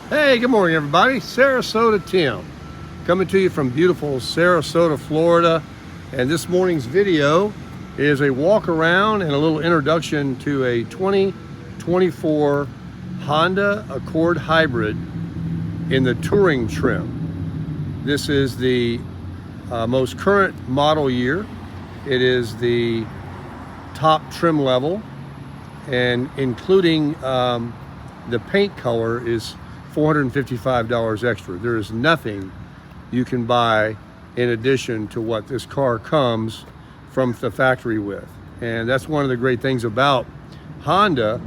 Hey, good morning, everybody. Sarasota Tim coming to you from beautiful Sarasota, Florida. And this morning's video is a walk around and a little introduction to a 2024 Honda Accord Hybrid in the touring trim. This is the most current model year. It is the top trim level, and including the paint color is $455 extra. There is nothing you can buy in addition to what this car comes from the factory with. And that's one of the great things about Honda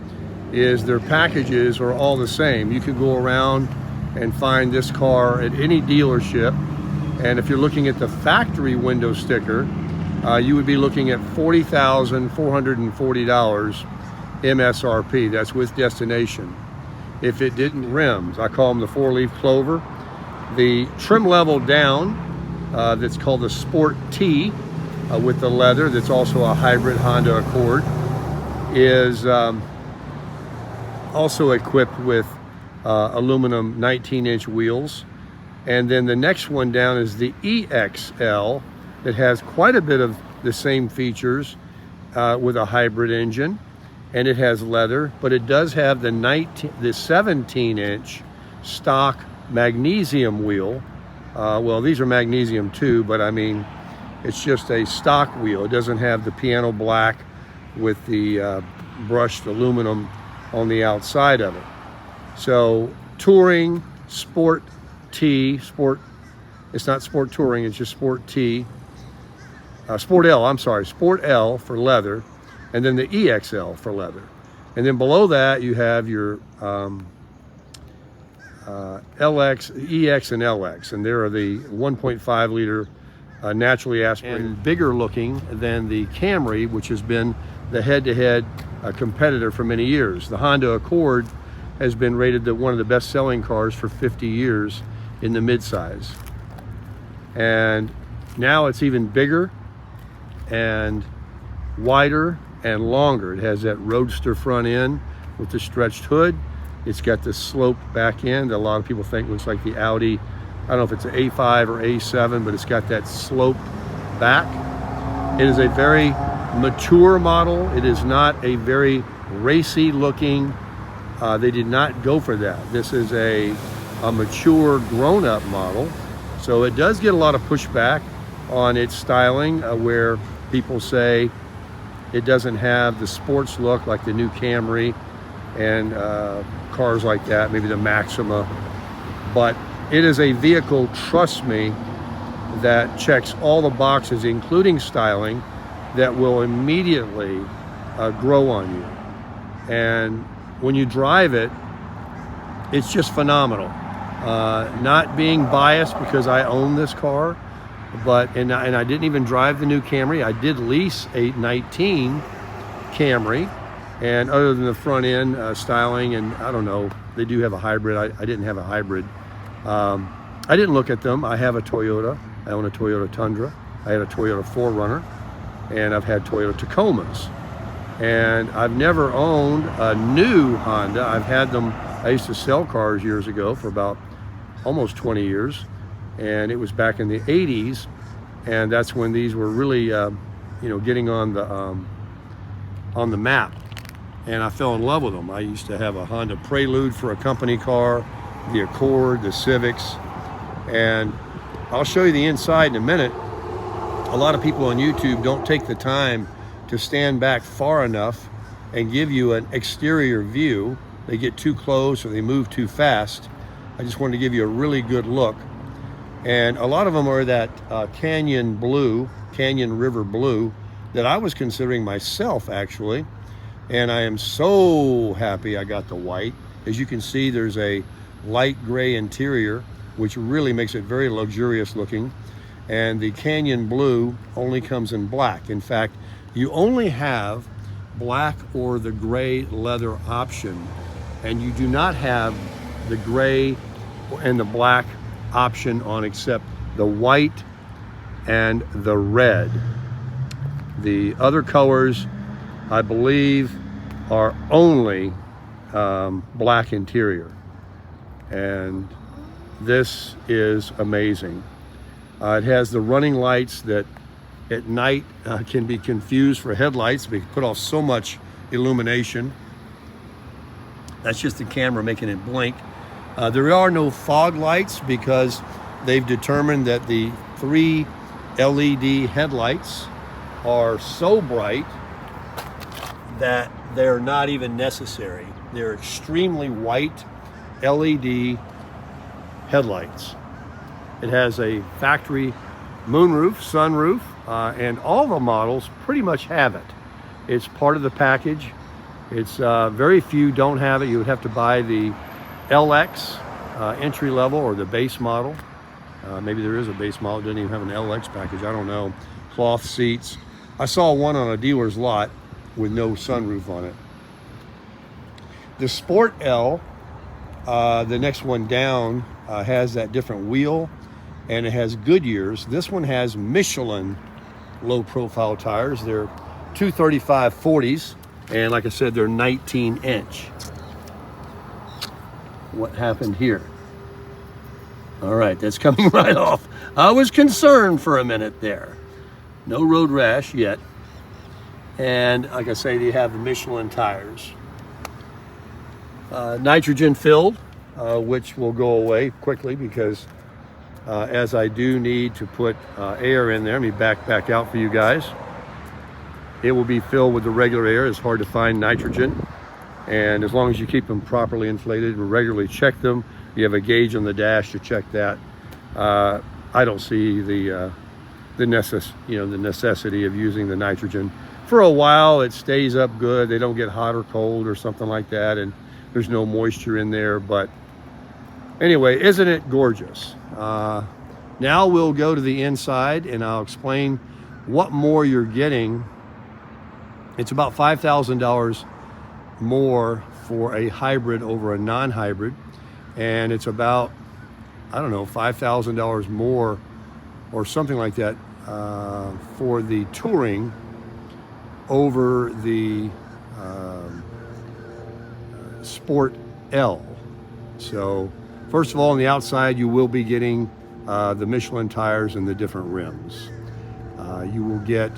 is their packages are all the same. You could go around and find this car at any dealership, and if you're looking at the factory window sticker, you would be looking at $40,440 MSRP. That's with destination. If it didn't rims, I call them the four-leaf clover. The trim level down, that's called the Sport T, with the leather, that's also a hybrid Honda Accord, is also equipped with aluminum 19-inch wheels. And then the next one down is the EXL, that has quite a bit of the same features with a hybrid engine. And it has leather, but it does have the 17-inch stock magnesium wheel. Well, these are magnesium too, but I mean, it's just a stock wheel. It doesn't have the piano black with the brushed aluminum on the outside of it. So touring, Sport T, it's not Sport Touring, it's just Sport T. Sport L, I'm sorry, Sport L for leather, and then the EXL for leather. And then below that you have your LX, EX and LX, and there are the 1.5 liter naturally aspirated, and bigger looking than the Camry, which has been the head-to-head competitor for many years. The Honda Accord has been rated one of the best selling cars for 50 years in the midsize. And now it's even bigger and wider and longer. It has that roadster front end with the stretched hood. It's got the sloped back end that a lot of people think looks like the Audi, I don't know if it's an A5 or A7, but it's got that sloped back. It is a very mature model. It is not a very racy looking, they did not go for that. This is a mature grown-up model. So it does get a lot of pushback on its styling, where people say it doesn't have the sports look like the new Camry and cars like that, maybe the Maxima. But it is a vehicle, trust me, that checks all the boxes, including styling, that will immediately grow on you. And when you drive it, it's just phenomenal. Not being biased because I own this car, but and I didn't even drive the new Camry. I did lease a 19 Camry, and other than the front end styling, and I don't know, they do have a hybrid. I didn't have a hybrid. I didn't look at them. I have a Toyota. I own a Toyota Tundra. I had a Toyota 4Runner, and I've had Toyota Tacomas. And I've never owned a new Honda. I've had them. I used to sell cars years ago for about almost 20 years. And it was back in the 80s, and that's when these were really, getting on the map. And I fell in love with them. I used to have a Honda Prelude for a company car, the Accord, the Civics, and I'll show you the inside in a minute. A lot of people on YouTube don't take the time to stand back far enough and give you an exterior view. They get too close or they move too fast. I just wanted to give you a really good look. And a lot of them are that Canyon River blue that I was considering myself, actually. And I am so happy I got the white. As you can see, there's a light gray interior, which really makes it very luxurious looking. And the Canyon blue only comes in black. In fact, you only have black or the gray leather option, and you do not have the gray and the black option on except the white and the red. The other colors, I believe, are only black interior. And this is amazing. It has the running lights that at night can be confused for headlights. They put off so much illumination. That's just the camera making it blink. There are no fog lights because they've determined that the 3 LED headlights are so bright that they're not even necessary. They're extremely white LED headlights. It has a factory moonroof, sunroof, and all the models pretty much have it. It's part of the package. It's very few don't have it. You would have to buy the LX entry level or the base model. Maybe there is a base model. It doesn't even have an LX package. I don't know. Cloth seats. I saw one on a dealer's lot with no sunroof on it. The Sport L, the next one down, has that different wheel, and it has Goodyear's. This one has Michelin low profile tires. They're 235 40s, and like I said, they're 19-inch. What happened here? All right, that's coming right off. I was concerned for a minute there. No road rash yet. And like I say, they have the Michelin tires. Nitrogen filled, which will go away quickly because as I do need to put air in there, let me back out for you guys. It will be filled with the regular air. It's hard to find nitrogen. And as long as you keep them properly inflated and regularly check them, you have a gauge on the dash to check that. I don't see the necessity of using the nitrogen. For a while, it stays up good. They don't get hot or cold or something like that, and there's no moisture in there. But anyway, isn't it gorgeous? Now we'll go to the inside, and I'll explain what more you're getting. It's about $5,000 more for a hybrid over a non-hybrid, and it's about, I don't know, $5,000 more or something like that for the touring over the Sport L. So first of all, on the outside, you will be getting the Michelin tires and the different rims. You will get,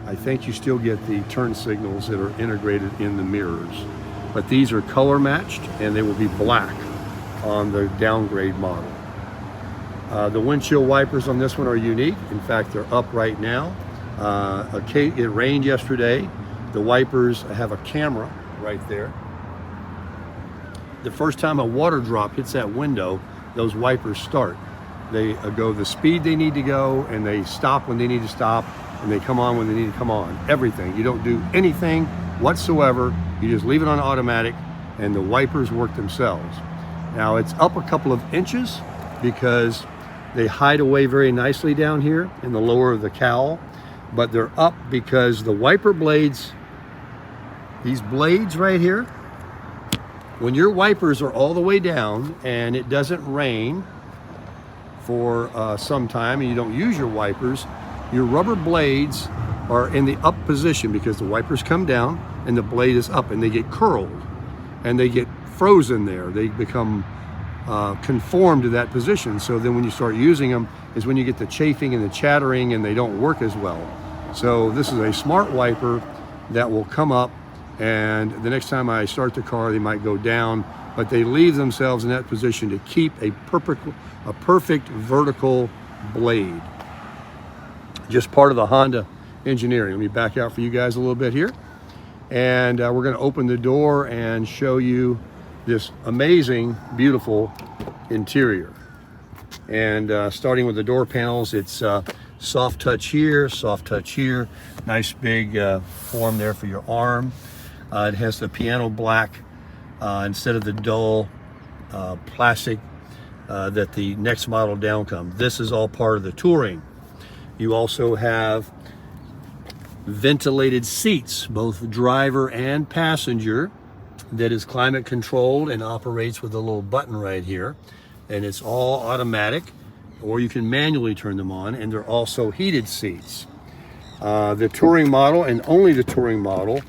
I think you still get the turn signals that are integrated in the mirrors, but these are color matched and they will be black on the downgrade model. The windshield wipers on this one are unique. In fact, they're up right now. It rained yesterday. The wipers have a camera right there. The first time a water drop hits that window, those wipers start. They go the speed they need to go, and they stop when they need to stop, and they come on when they need to come on. Everything. You don't do anything whatsoever. You just leave it on automatic, and the wipers work themselves. Now, it's up a couple of inches because they hide away very nicely down here in the lower of the cowl, but they're up because the wiper blades, these blades right here, when your wipers are all the way down and it doesn't rain for some time and you don't use your wipers, your rubber blades are in the up position because the wipers come down and the blade is up, and they get curled and they get frozen there. They become conform to that position. So then when you start using them is when you get the chafing and the chattering, and they don't work as well. So this is a smart wiper that will come up, and the next time I start the car, they might go down, but they leave themselves in that position to keep a perfect vertical blade. Just part of the Honda engineering. Let me back out for you guys a little bit here. And we're going to open the door and show you this amazing, beautiful interior. And starting with the door panels, it's soft touch here, soft touch here. Nice big form there for your arm. It has the piano black instead of the dull plastic that the next model down comes. This is all part of the touring. You also have ventilated seats, both driver and passenger, that is climate controlled and operates with a little button right here. And it's all automatic, or you can manually turn them on, and they're also heated seats. The touring model, and only the touring model,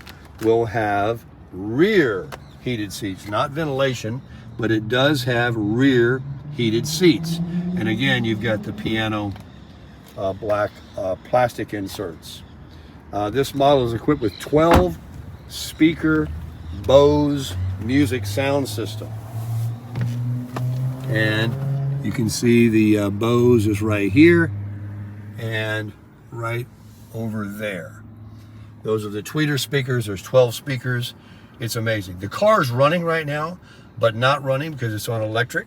will have rear heated seats, not ventilation. but it does have rear heated seats. And again, you've got the piano black plastic inserts. This model is equipped with 12 speaker Bose music sound system. And you can see the Bose is right here and right over there. Those are the tweeter speakers. There's 12 speakers. It's amazing. The car is running right now, but not running because it's on electric.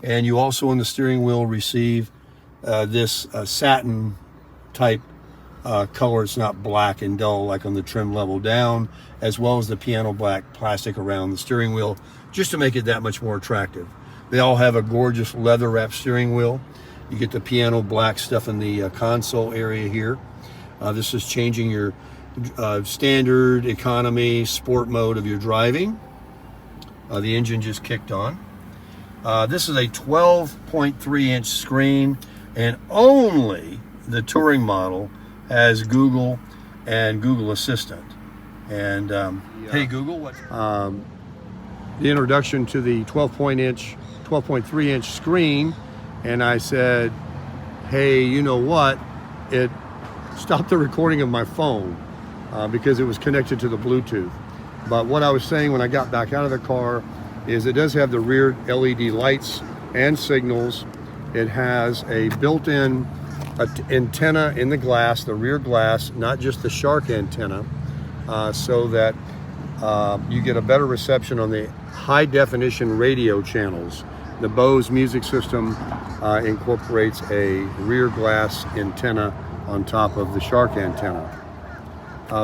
And you also on the steering wheel receive this satin type color. It's not black and dull like on the trim level down, as well as the piano black plastic around the steering wheel, just to make it that much more attractive. They all have a gorgeous leather wrapped steering wheel. You get the piano black stuff in the console area here. This is changing your standard, economy, sport mode of your driving. The engine just kicked on. This is a 12.3 inch screen, and only the touring model has Google and Google Assistant. And hey Google, what? The introduction to the 12.3 inch screen, and I said, hey, you know what? It stopped the recording of my phone because it was connected to the Bluetooth. But what I was saying when I got back out of the car is it does have the rear LED lights and signals. It has a built-in antenna in the glass, the rear glass, not just the Shark antenna, so that you get a better reception on the high definition radio channels. The Bose music system incorporates a rear glass antenna on top of the Shark antenna.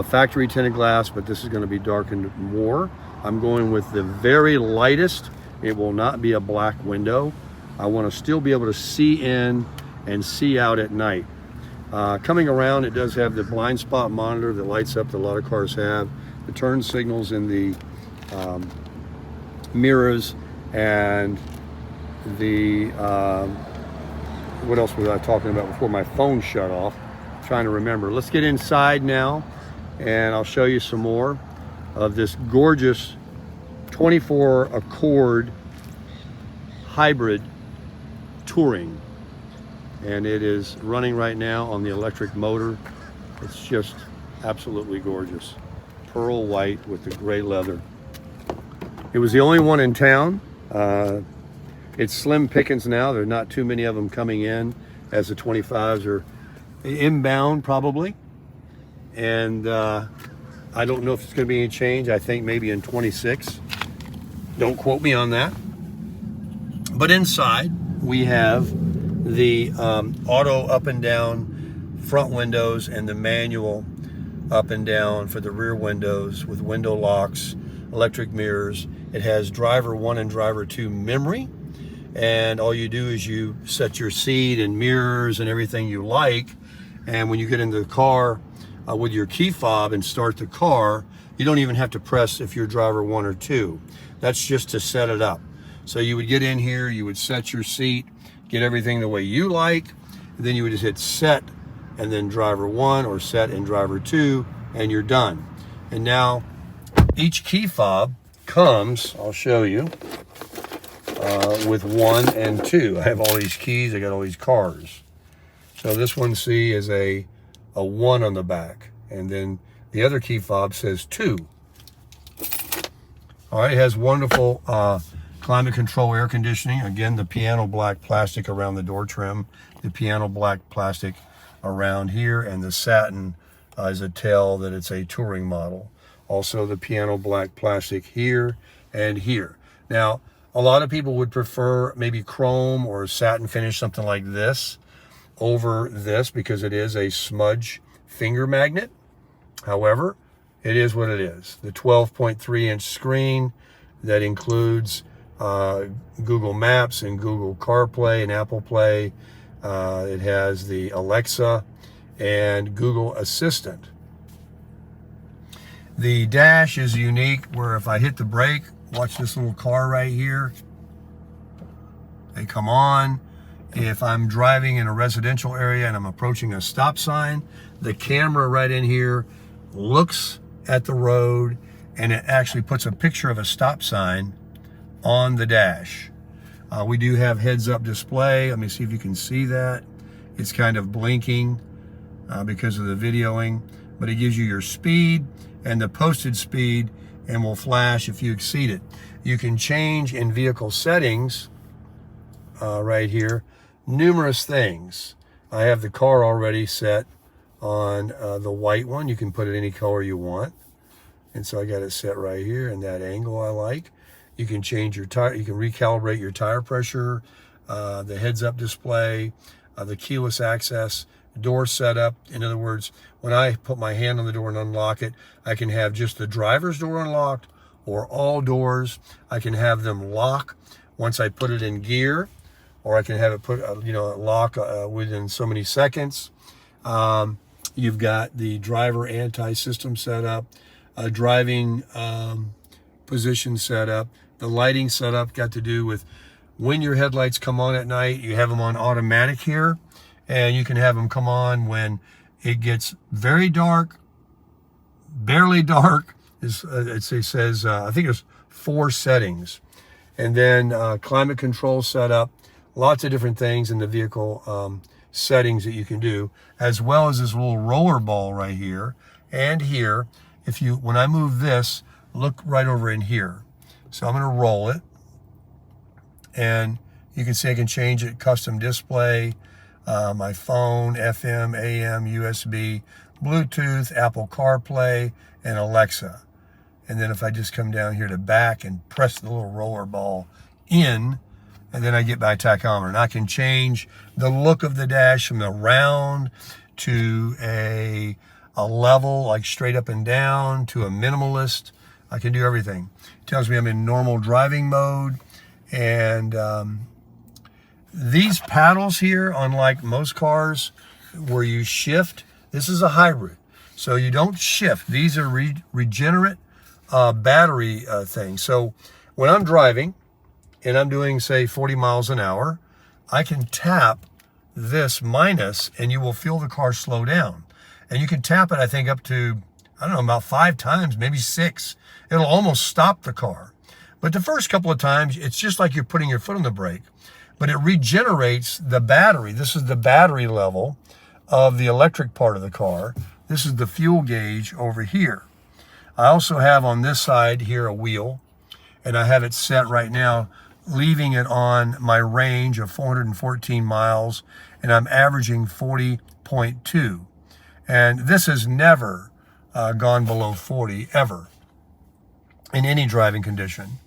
Factory tinted glass, but this is going to be darkened more. I'm going with the very lightest. It will not be a black window. I want to still be able to see in and see out at night. Coming around, it does have the blind spot monitor that lights up that a lot of cars have, the turn signals in the mirrors, and the what else was I talking about before my phone shut off? I'm trying to remember. Let's get inside now, and I'll show you some more of this gorgeous 24 Accord hybrid touring. And it is running right now on the electric motor. It's just absolutely gorgeous. Pearl white with the gray leather. It was the only one in town. It's slim pickings now. There are not too many of them coming in, as the 25s are inbound probably. And I don't know if it's going to be any change. I think maybe in 26. Don't quote me on that. But inside we have the auto up and down front windows and the manual up and down for the rear windows with window locks, electric mirrors. It has driver 1 and driver 2 memory, and all you do is you set your seat and mirrors and everything you like, and when you get into the car with your key fob and start the car, you don't even have to press if you're driver 1 or 2. That's just to set it up. So you would get in here, you would set your seat, get everything the way you like, and then you would just hit set and then driver 1 or set and driver 2, and you're done. And now each key fob comes, I'll show you, with 1 and 2. I have all these keys, I got all these cars. So this one, see, is a 1 on the back, and then the other key fob says 2. All right, it has wonderful climate control air conditioning. Again, the piano black plastic around the door trim, the piano black plastic around here, and the satin is a tell that it's a touring model. Also the piano black plastic here and here. Now, a lot of people would prefer maybe chrome or satin finish, something like this, over this because it is a smudge finger magnet. However, it is what it is. The 12.3 inch screen that includes Google Maps and Google CarPlay and Apple Play. It has the Alexa and Google Assistant. The dash is unique where if I hit the brake, watch this little car right here. They come on. If I'm driving in a residential area and I'm approaching a stop sign, the camera right in here looks at the road and it actually puts a picture of a stop sign on the dash. We do have heads-up display. Let me see if you can see that. It's kind of blinking because of the videoing, but it gives you your speed and the posted speed and will flash if you exceed it. You can change in vehicle settings right here numerous things. I have the car already set on the white one. You can put it any color you want. And so I got it set right here in that angle I like. You can change your tire, you can recalibrate your tire pressure, the heads-up display, the keyless access, door setup. In other words, when I put my hand on the door and unlock it, I can have just the driver's door unlocked or all doors. I can have them lock once I put it in gear, or I can have it put, lock within so many seconds. You've got the driver anti-system setup, driving position setup. The lighting setup got to do with when your headlights come on at night. You have them on automatic here, and you can have them come on when it gets very dark, barely dark. It says, I think there's 4 settings. And then climate control setup, lots of different things in the vehicle settings that you can do, as well as this little roller ball right here and here. When I move this, look right over in here. So I'm going to roll it, and you can see I can change it, custom display, my phone, FM, AM, USB, Bluetooth, Apple CarPlay, and Alexa. And then if I just come down here to back and press the little roller ball in, and then I get my tachometer. And I can change the look of the dash from the round to a level, like straight up and down, to a minimalist. I can do everything. It tells me I'm in normal driving mode. And these paddles here, unlike most cars where you shift, this is a hybrid. So you don't shift. These are regenerate battery things. So when I'm driving and I'm doing, say, 40 miles an hour, I can tap this minus and you will feel the car slow down. And you can tap it, I think, up to, I don't know, about 5 times, maybe 6. It'll almost stop the car. But the first couple of times, it's just like you're putting your foot on the brake. But it regenerates the battery. This is the battery level of the electric part of the car. This is the fuel gauge over here. I also have on this side here a wheel, and I have it set right now, leaving it on my range of 414 miles, and I'm averaging 40.2. And this has never gone below 40, ever, in any driving condition.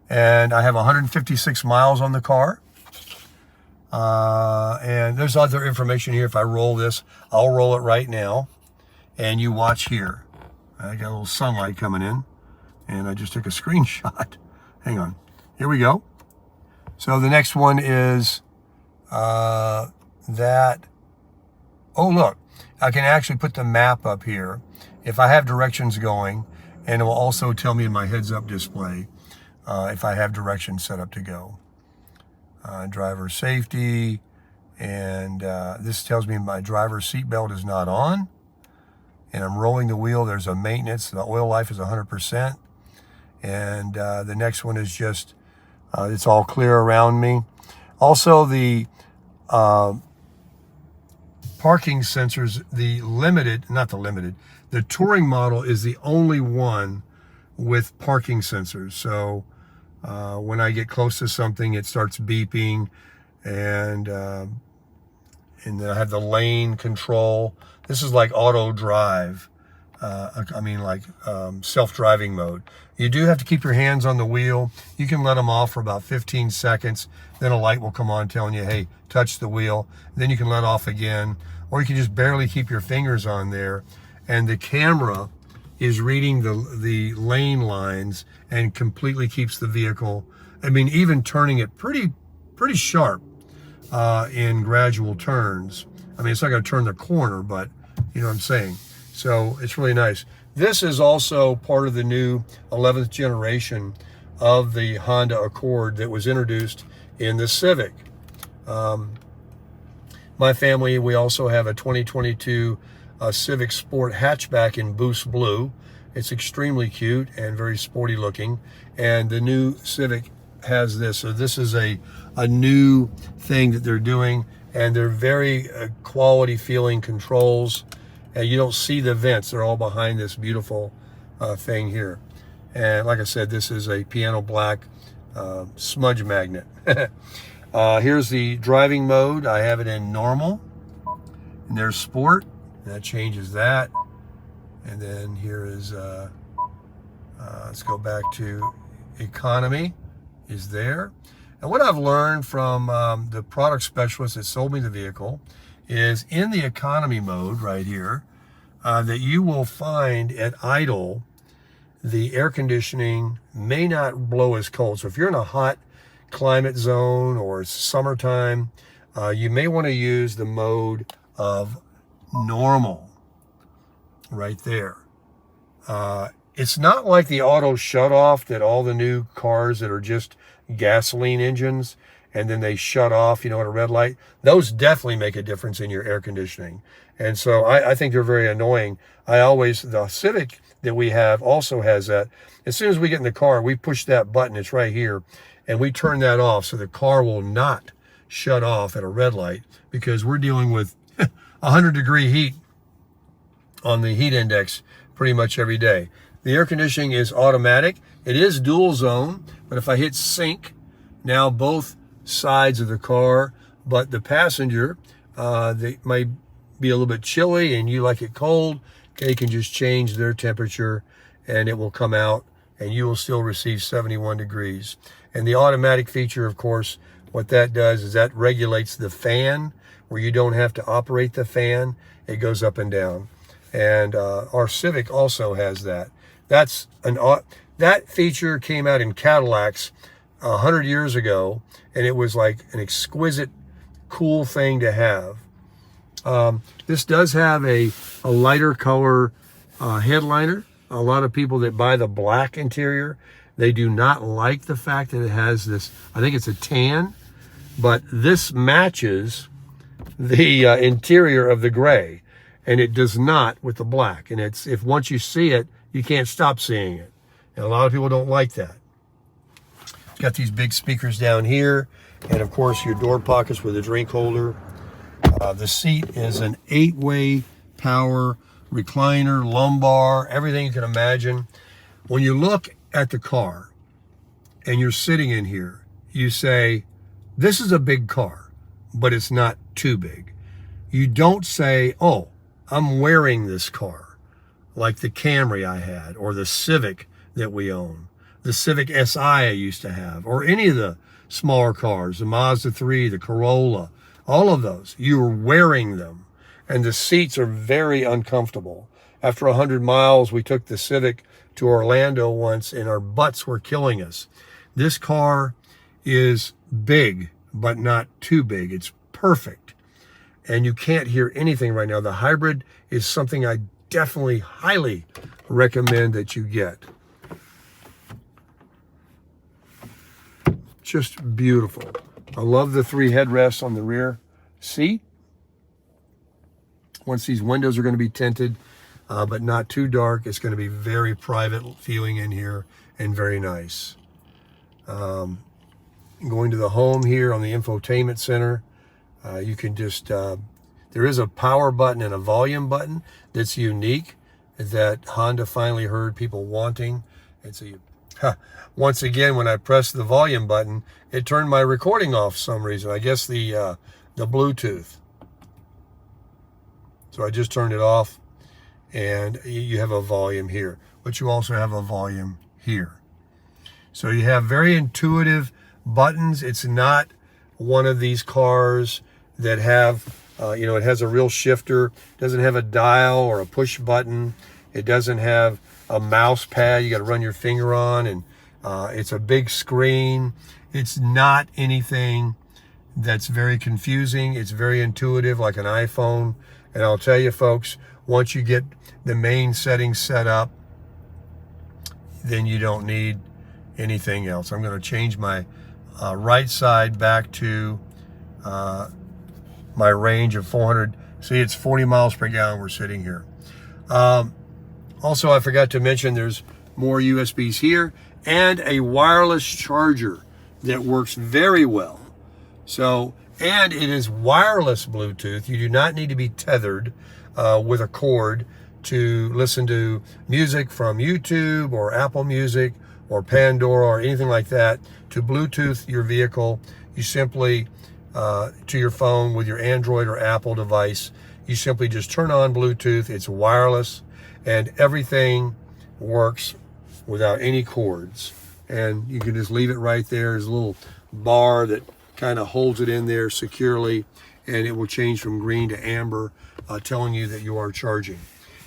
And I have 156 miles on the car. And there's other information here. If I roll this, I'll roll it right now. And you watch here. I got a little sunlight coming in. And I just took a screenshot. Hang on. Here we go. So the next one is that. Oh, look. I can actually put the map up here if I have directions going, and it will also tell me in my heads-up display if I have directions set up to go. Driver safety, and this tells me my driver's seatbelt is not on, and I'm rolling the wheel. There's a maintenance. The oil life is 100%, and the next one is just it's all clear around me. Also, the parking sensors, the touring model is the only one with parking sensors. So when I get close to something, it starts beeping, and then I have the lane control. This is like auto drive. Self-driving mode. You do have to keep your hands on the wheel. You can let them off for about 15 seconds. Then a light will come on telling you, hey, touch the wheel. Then you can let off again. Or you can just barely keep your fingers on there. And the camera is reading the lane lines and completely keeps the vehicle, even turning it pretty sharp in gradual turns. It's not going to turn the corner, but you know what I'm saying. So it's really nice. This is also part of the new 11th generation of the Honda Accord that was introduced in the Civic. My family, we also have a 2022 Civic Sport hatchback in Boost Blue. It's extremely cute and very sporty looking. And the new Civic has this. So this is a new thing that they're doing, and they're very quality feeling controls. And you don't see the vents. They're all behind this beautiful thing here. And like I said, this is a piano black smudge magnet. Here's the driving mode. I have it in normal. And there's sport. That changes that. And then here is, let's go back to economy is there. And what I've learned from the product specialist that sold me the vehicle is in the economy mode right here, that you will find at idle, the air conditioning may not blow as cold. So if you're in a hot climate zone or it's summertime, you may want to use the mode of normal right there. It's not like the auto shut off that all the new cars that are just gasoline engines and then they shut off, you know, at a red light. Those definitely make a difference in your air conditioning. And so I think they're very annoying. The Civic that we have also has that. As soon as we get in the car, we push that button, it's right here, and we turn that off so the car will not shut off at a red light, because we're dealing with 100-degree heat on the heat index pretty much every day. The air conditioning is automatic. It is dual zone, but if I hit sync, now both sides of the car, but the passenger, they might be a little bit chilly and you like it cold, they can just change their temperature and it will come out and you will still receive 71 degrees. And the automatic feature, of course, what that does is that regulates the fan, where you don't have to operate the fan. It goes up and down. And our Civic also has that. That feature came out in Cadillacs 100 years ago, and it was like an exquisite, cool thing to have. This does have a lighter color headliner. A lot of people that buy the black interior, they do not like the fact that it has this, I think it's a tan, but this matches the interior of the gray, and it does not with the black. And if once you see it, you can't stop seeing it. And a lot of people don't like that. It's got these big speakers down here, and of course your door pockets with a drink holder. The seat is an 8-way power recliner, lumbar, everything you can imagine. When you look at the car and you're sitting in here, you say, this is a big car, but it's not too big. You don't say, oh, I'm wearing this car, like the Camry I had, or the Civic that we own, the Civic Si I used to have, or any of the smaller cars, the Mazda 3, the Corolla, all of those. You're wearing them, and the seats are very uncomfortable. After 100 miles, we took the Civic to Orlando once, and our butts were killing us. This car is big, but not too big. It's perfect. And you can't hear anything right now. The hybrid is something I definitely highly recommend that you get. Just beautiful. I love the 3 headrests on the rear seat. Once these windows are going to be tinted, but not too dark, it's going to be very private feeling in here and very nice. Going to the home here on the infotainment center, you can just, there is a power button and a volume button that's unique that Honda finally heard people wanting. And so you, once again, when I pressed the volume button, it turned my recording off for some reason. I guess the Bluetooth. So I just turned it off, and you have a volume here, but you also have a volume here. So you have very intuitive buttons. It's not one of these cars that have, it has a real shifter. It doesn't have a dial or a push button. It doesn't have a mouse pad you got to run your finger on, and it's a big screen. It's not anything that's very confusing. It's very intuitive, like an iPhone. And I'll tell you, folks, once you get the main settings set up, then you don't need anything else. I'm going to change my right side back to my range of 400. See, it's 40 miles per gallon we're sitting here. Also, I forgot to mention there's more USBs here and a wireless charger. that works very well. So, and it is wireless Bluetooth. You do not need to be tethered with a cord to listen to music from YouTube or Apple Music or Pandora or anything like that. To Bluetooth your vehicle, you simply, to your phone with your Android or Apple device, you simply just turn on Bluetooth. It's wireless and everything works without any cords. And you can just leave it right there. There's a little bar that kind of holds it in there securely, and it will change from green to amber, telling you that you are charging.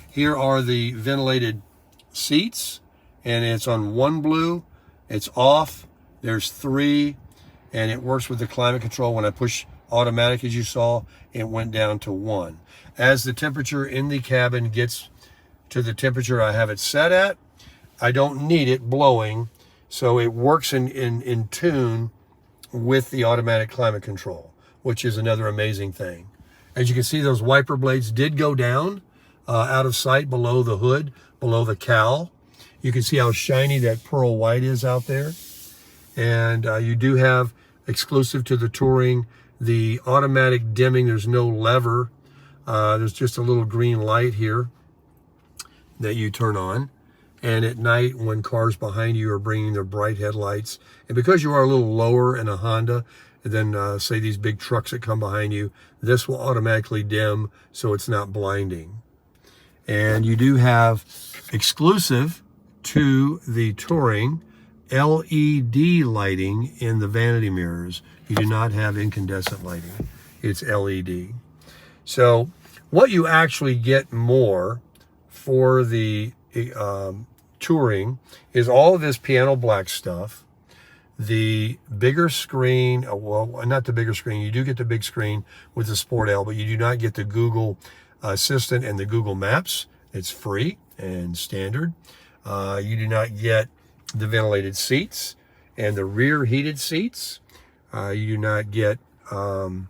Here are the ventilated seats, and it's on 1Blue. It's off. There's 3, and it works with the climate control. When I push automatic, as you saw, it went down to 1. As the temperature in the cabin gets to the temperature I have it set at, I don't need it blowing, so it works in tune with the automatic climate control, which is another amazing thing. As you can see, those wiper blades did go down out of sight below the hood, below the cowl. You can see how shiny that pearl white is out there. And you do have, exclusive to the Touring, the automatic dimming. There's no lever. There's just a little green light here that you turn on. And at night, when cars behind you are bringing their bright headlights, and because you are a little lower in a Honda than, say, these big trucks that come behind you, this will automatically dim so it's not blinding. And you do have, exclusive to the Touring, LED lighting in the vanity mirrors. You do not have incandescent lighting. It's LED. So what you actually get more for the Touring is all of this piano black stuff, the bigger screen, well, not the bigger screen, you do get the big screen with the Sport L, but you do not get the Google Assistant and the Google Maps. It's free and standard. You do not get the ventilated seats and the rear heated seats. You do not get the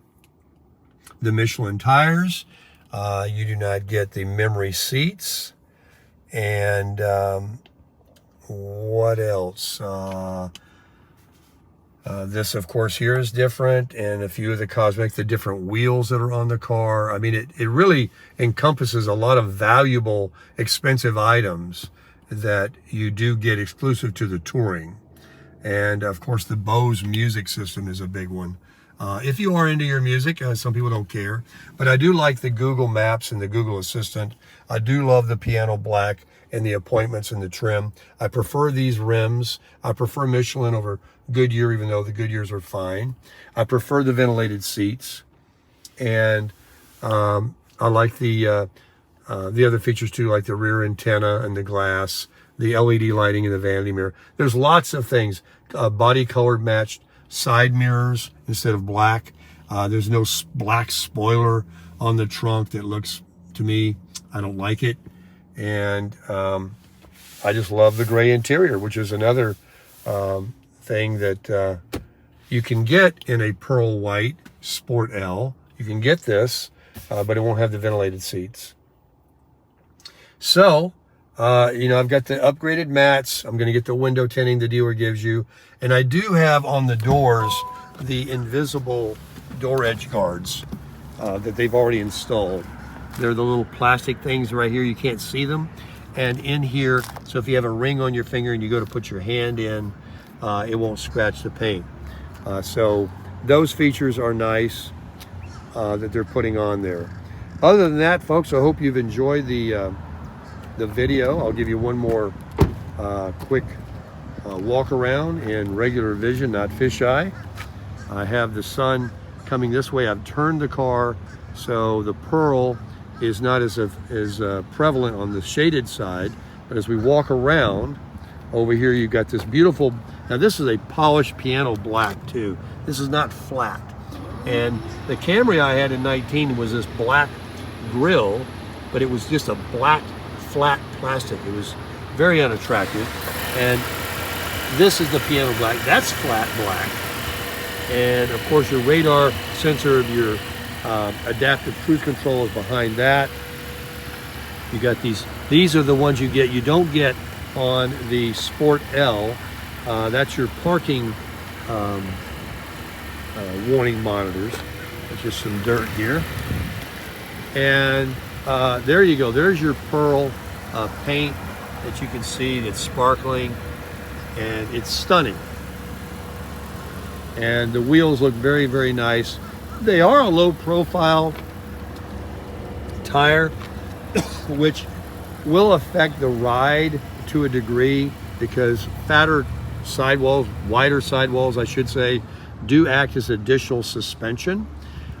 Michelin tires. You do not get the memory seats. And what else? This, of course, here is different, and a few of the cosmetic, the different wheels that are on the car. I mean, it really encompasses a lot of valuable, expensive items that you do get exclusive to the Touring. And, of course, the Bose music system is a big one. If you are into your music, some people don't care, but I do like the Google Maps and the Google Assistant. I do love the piano black and the appointments and the trim. I prefer these rims. I prefer Michelin over Goodyear, even though the Goodyears are fine. I prefer the ventilated seats, and I like the other features too, like the rear antenna and the glass, the LED lighting in the vanity mirror. There's lots of things. Body color matched side mirrors instead of black. There's no black spoiler on the trunk that looks, to me, I don't like it. And I just love the gray interior, which is another thing that you can get in a pearl white Sport L. You can get this, but it won't have the ventilated seats. So, I've got the upgraded mats. I'm going to get the window tinting the dealer gives you. And I do have on the doors the invisible door edge guards that they've already installed. They're the little plastic things right here. You can't see them. And in here, so if you have a ring on your finger and you go to put your hand in, it won't scratch the paint. So those features are nice that they're putting on there. Other than that, folks, I hope you've enjoyed the video. I'll give you one more quick walk around in regular vision, not fisheye. I have the sun coming this way. I've turned the car so the pearl is not as prevalent on the shaded side, but as we walk around over here, you've got this beautiful, now this is a polished piano black too. This is not flat. And the Camry I had in 19 was this black grille, but it was just a black flat plastic. It was very unattractive. And this is the piano black. That's flat black. And of course your radar sensor of your adaptive cruise control is behind that. You got these are the ones you get. You don't get on the Sport L. That's your parking warning monitors. There's just some dirt here. And there you go. There's your pearl paint that you can see that's sparkling, and it's stunning. And the wheels look very, very nice. They are a low profile tire, which will affect the ride to a degree because fatter sidewalls, wider sidewalls, I should say, do act as additional suspension.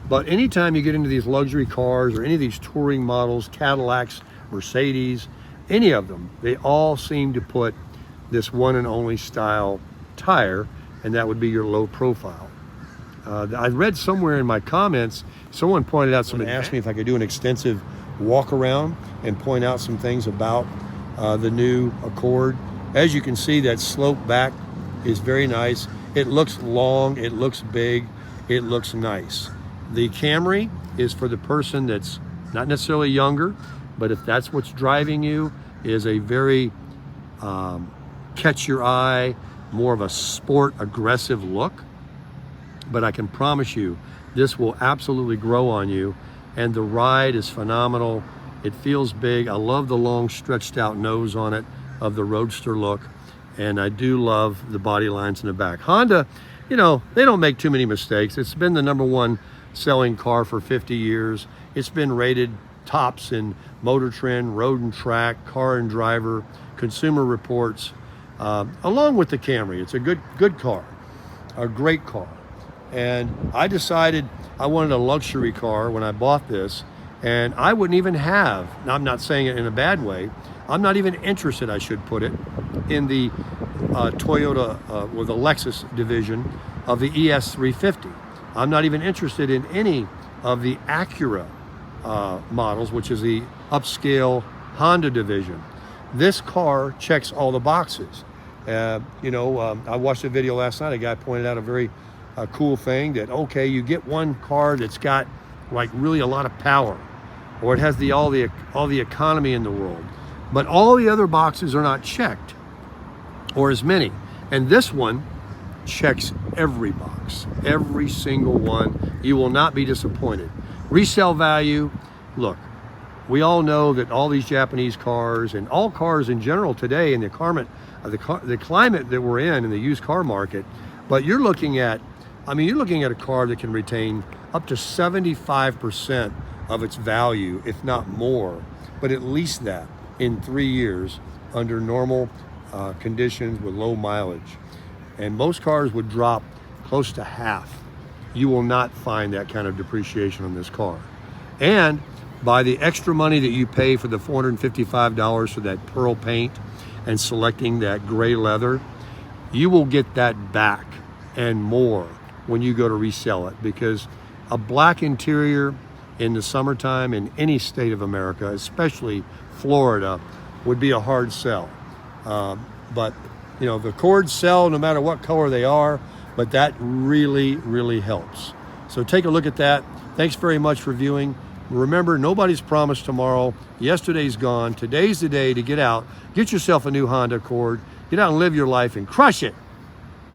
But anytime you get into these luxury cars or any of these touring models, Cadillacs, Mercedes, any of them, they all seem to put this one and only style tire, and that would be your low profile. I read somewhere in my comments, someone pointed out, someone asked me if I could do an extensive walk around and point out some things about the new Accord. As you can see, that slope back is very nice. It looks long, it looks big, it looks nice. The Camry is for the person that's not necessarily younger, but if that's what's driving you, is a very catch your eye, more of a sport aggressive look. But I can promise you, this will absolutely grow on you, and the ride is phenomenal. It feels big. I love the long stretched out nose on it of the Roadster look, and I do love the body lines in the back. Honda, you know, they don't make too many mistakes. It's been the #1 selling car for 50 years. It's been rated tops in Motor Trend, Road and Track, Car and Driver, Consumer Reports, along with the Camry. It's a good car, a great car. And I decided I wanted a luxury car when I bought this, and I wouldn't even have, now I'm not saying it in a bad way, I'm not even interested, I should put it, in the Toyota or the Lexus division of the ES350. I'm not even interested in any of the Acura models, which is the upscale Honda division. This car checks all the boxes. I watched a video last night. A guy pointed out a very cool thing that, okay, you get one car that's got like really a lot of power, or it has all the economy in the world, but all the other boxes are not checked, or as many. And this one checks every box, every single one. You will not be disappointed. Resale value, look, we all know that all these Japanese cars and all cars in general today in the climate that we're in the used car market, but you're looking at a car that can retain up to 75% of its value, if not more, but at least that in 3 years under normal conditions with low mileage. And most cars would drop close to half. You will not find that kind of depreciation on this car. And by the extra money that you pay for the $455 for that pearl paint and selecting that gray leather, you will get that back and more when you go to resell it, because a black interior in the summertime in any state of America, especially Florida, would be a hard sell. But you know, the Accords sell no matter what color they are, but that really, really helps. So take a look at that. Thanks very much for viewing. Remember, nobody's promised tomorrow. Yesterday's gone. Today's the day to get out, get yourself a new Honda Accord, get out and live your life and crush it.